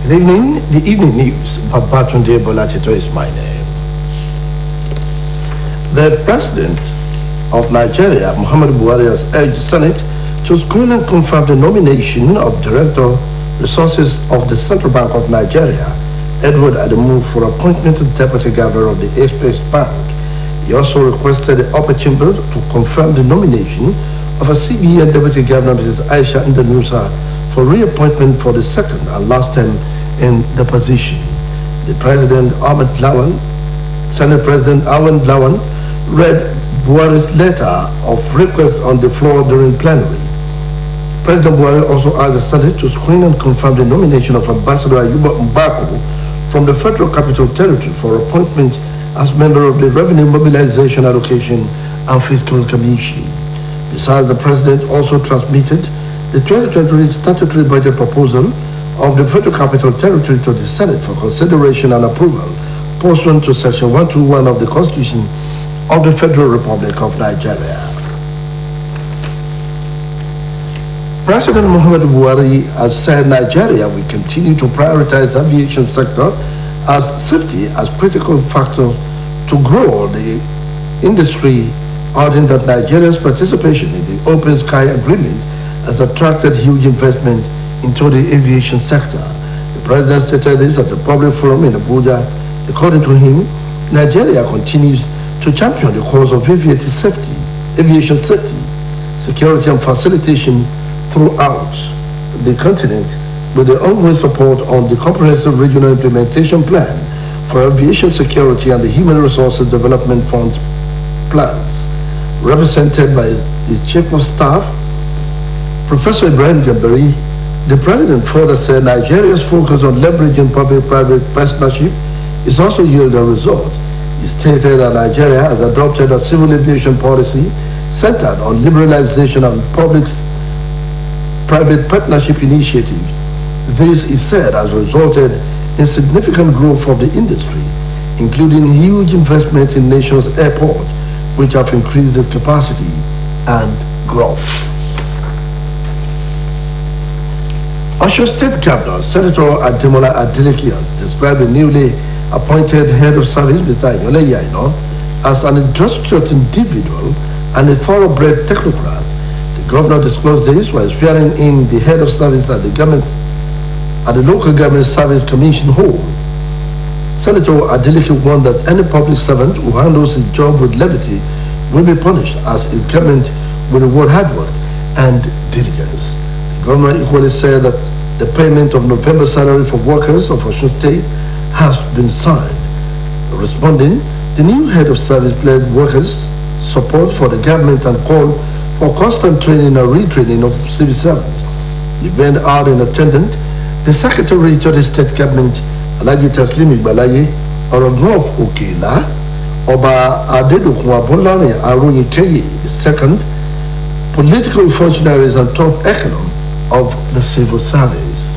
Good evening. The evening news. Babatunde Bolatito is my name. The President of Nigeria, Muhammadu Buhari, has urged the Senate to screen and confirm the nomination of Director Resources of the Central Bank of Nigeria, Edward Adamu, for appointment as Deputy Governor of the Osbc Bank. He also requested the upper chamber to confirm the nomination of a CBN Deputy Governor, Mrs. Aisha Indanusa, for reappointment for the second and last term in the position. The President, Senate President Ahmed Lawan, read Buhari's letter of request on the floor during plenary. President Buhari also asked the Senate to screen and confirm the nomination of Ambassador Ayuba Mbako from the Federal Capital Territory for appointment as member of the Revenue Mobilization Allocation and Fiscal Commission. Besides, the President also transmitted the 2023 statutory budget proposal of the Federal Capital Territory to the Senate for consideration and approval, pursuant to Section 121 of the Constitution of the Federal Republic of Nigeria. President Muhammadu Buhari has said Nigeria will continue to prioritize the aviation sector as safety as critical factor to grow the industry, adding that Nigeria's participation in the Open Sky Agreement has attracted huge investment into the aviation sector. The President stated this at the public forum in Abuja. According to him, Nigeria continues to champion the cause of aviation safety, security and facilitation throughout the continent, with the ongoing support on the Comprehensive Regional Implementation Plan for Aviation Security and the Human Resources Development Fund's plans. Represented by the Chief of Staff, Professor Ibrahim Gambari, the President further said Nigeria's focus on leveraging public-private partnership is also yielding results. He stated that Nigeria has adopted a civil aviation policy centered on liberalization and public-private partnership initiatives. This, he said, has resulted in significant growth of the industry, including huge investment in nation's airports, which have increased its capacity and growth. Osho State Governor Senator Ademola Adeleke has described the newly appointed head of service, Mr. Ayole Yaino, as an industrious individual and a thoroughbred technocrat. The governor disclosed this while swearing in the head of service at the local government service commission hall. Senator Adeleke warned that any public servant who handles his job with levity will be punished, as his government will reward hard work and diligence. The governor equally said that the payment of November salary for workers of Osho State has been signed. Responding, the new head of service pledged workers support for the government and called for constant training and retraining of civil servants. The event had in attendance the Secretary to the State Government, Alhaji Taslim Igbalaye, Orogun of Okela, Oba Adedokun Abolari Aroyekeye II, political functionaries and top economists of the civil service.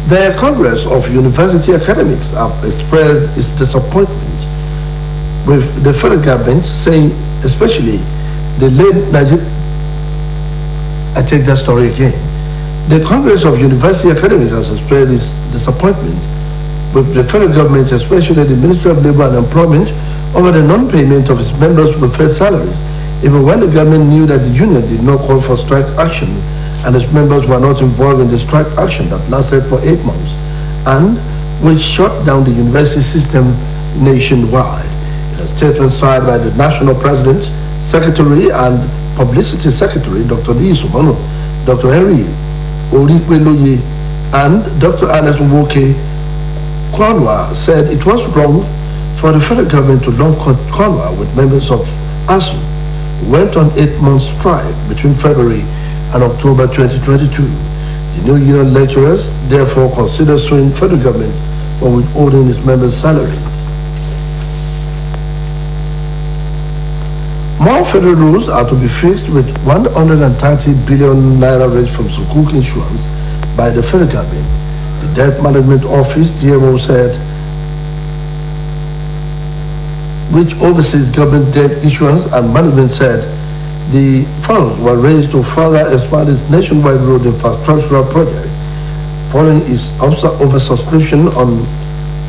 The Congress of University Academics have expressed its disappointment with the federal government, saying especially the late Nigeria. I take that story again. The Congress of University Academics has expressed its disappointment with the federal government, especially the Ministry of Labor and Employment, over the non-payment of its members' preferred salaries, even when the government knew that the union did not call for strike action and its members were not involved in the strike action that lasted for 8 months and which shut down the university system nationwide. In a statement signed by the National President, Secretary and Publicity Secretary, Dr. Lee Sumano, Dr. Henry Orikweloye, and Dr. Ernest Woke Kwanwa said it was wrong for the federal government to launch Kwanwa with members of ASU, who went on 8-month strike between February and October 2022. The new union lecturers therefore consider suing federal government for withholding its members' salaries. More federal rules are to be fixed with 130 billion naira raised from Sukuk insurance by the federal government. The Debt Management Office, DMO, said, which oversees government debt issuance and management, said The funds were raised to further expand its nationwide road infrastructural project. Following its oversubscription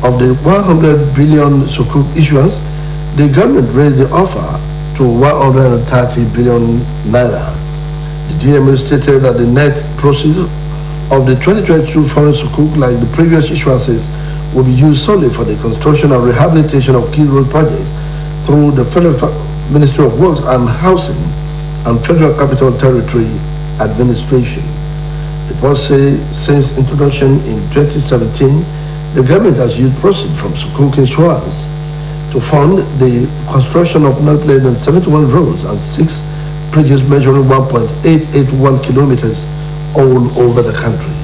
of the 100 billion Sukuk issuance, the government raised the offer to 130 billion naira. The DMO stated that the net proceeds of the 2022 foreign Sukuk, like the previous issuances, will be used solely for the construction and rehabilitation of key road projects through the Federal Ministry of Works and Housing and Federal Capital Territory Administration. Reports say since introduction in 2017, the government has used proceeds from Sukuk insurance to fund the construction of not less than 71 roads and 6 bridges measuring 1.881 kilometers all over the country.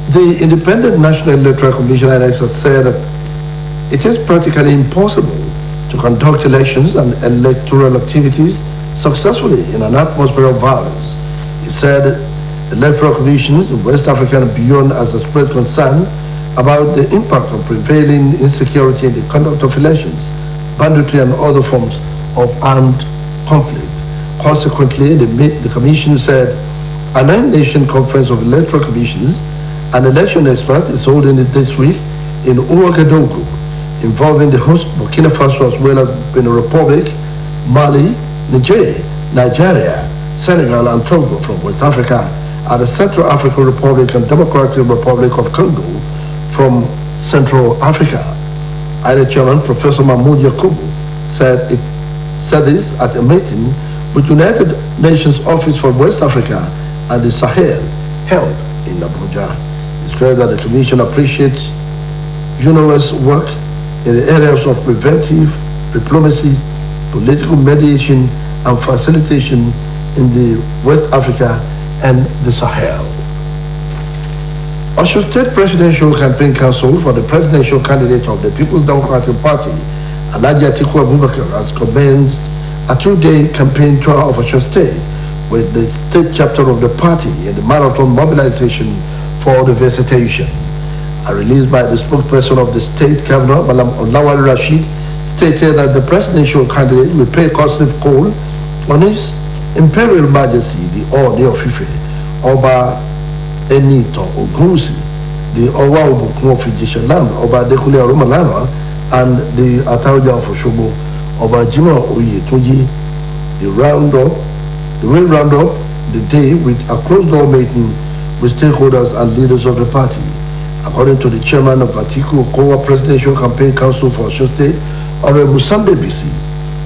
The Independent National Electoral Commission (INEC) has said that it is practically impossible to conduct elections and electoral activities successfully in an atmosphere of violence. It said electoral commissions in West Africa and beyond has expressed concern about the impact of prevailing insecurity in the conduct of elections, banditry and other forms of armed conflict. Consequently, the commission said a 9-nation conference of electoral commissions and election experts is holding it this week in Ouagadougou, involving the host Burkina Faso as well as Benin Republic, Mali, Nigeria, Senegal and Togo from West Africa, and the Central African Republic and Democratic Republic of Congo from Central Africa. INEC Chairman Professor Mahmoud Yakubu said this at a meeting with United Nations Office for West Africa and the Sahel held in Abuja. He stressed that the Commission appreciates UNOS work in the areas of preventive diplomacy, political mediation and facilitation in the West Africa and the Sahel. Osho State Presidential Campaign Council for the presidential candidate of the People's Democratic Party, Alhaji Atiku Abubakar, has commenced a 2-day campaign tour of Osho State with the state chapter of the party in the marathon mobilization for the visitation. A release by the spokesperson of the state governor, Malam Olawale Rashid, stated that the presidential candidate will pay costly call on His Imperial Majesty, the Ooni of Ife, Oba Enito Ogunwusi, the Owa Obokun of Ijesha-Land, Oba Adekunle Aromalana, and the Ataoja of Osogbo, Oba Jimoh Oyetunji. They will round up the day with a closed-door meeting with stakeholders and leaders of the party. According to the chairman of Atiku Okowa Presidential Campaign Council for Osho State, Honorable Sunday BC,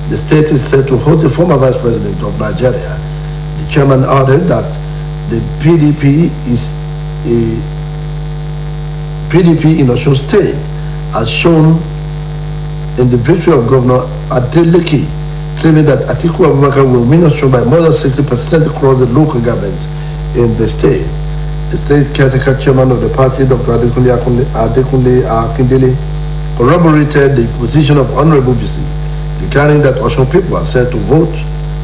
the state is set to hold the former vice president of Nigeria. The chairman added that the PDP in Osho State has shown in the victory of Governor Adeleke, claiming that Atiku Abubakar will win Osho by more than 60% across the local governments in the state. The state caretaker chairman of the party, Dr. Adekunle Akindele, corroborated the position of Honorable BC, declaring that Osho people are set to vote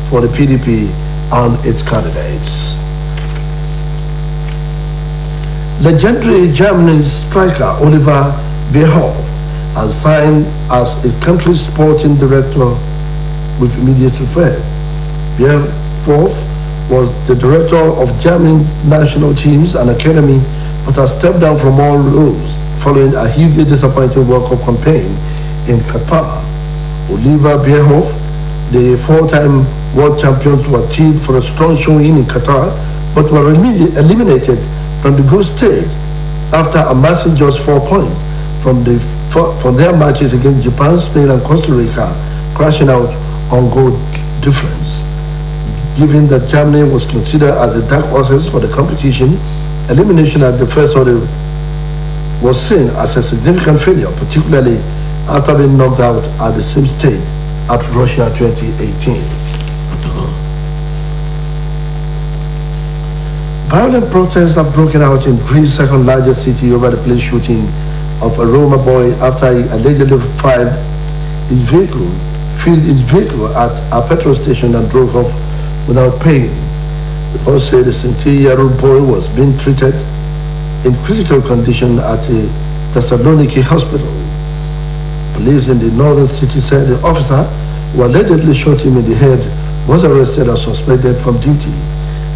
for the PDP and its candidates. Legendary German striker Oliver Bierhoff has signed as his country's sporting director with immediate effect. Bierhoff was the director of Germany's national teams and academy, but has stepped down from all roles following a hugely disappointing World Cup campaign in Qatar. Oliver Bierhoff, the 4-time world champions, were teamed for a strong showing in Qatar, but were eliminated from the group stage after amassing just 4 points from their matches against Japan, Spain, and Costa Rica, crashing out on goal difference. Given that Germany was considered as the dark horses for the competition, elimination at the first order was seen as a significant failure, particularly after being knocked out at the same stage at Russia 2018. Violent protests have broken out in Greece's second largest city over the police shooting of a Roma boy after he allegedly filled his vehicle at a petrol station and drove off without paying. Reports say the 17-year-old boy was being treated in critical condition at the Thessaloniki hospital. Police in the northern city said the officer who allegedly shot him in the head, was arrested and suspended from duty.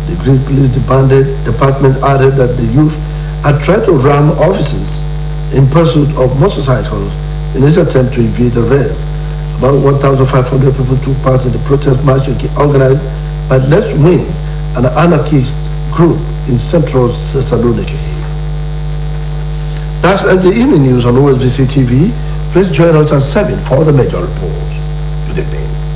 The Green Police Department added that the youth had tried to ram officers in pursuit of motorcycles in his attempt to evade arrest. About 1,500 people took part in the protest march organized by Let's Win, an anarchist group in central Thessaloniki. That's the evening news on Osbc TV. Please join us at 7 for the major reports. Good evening.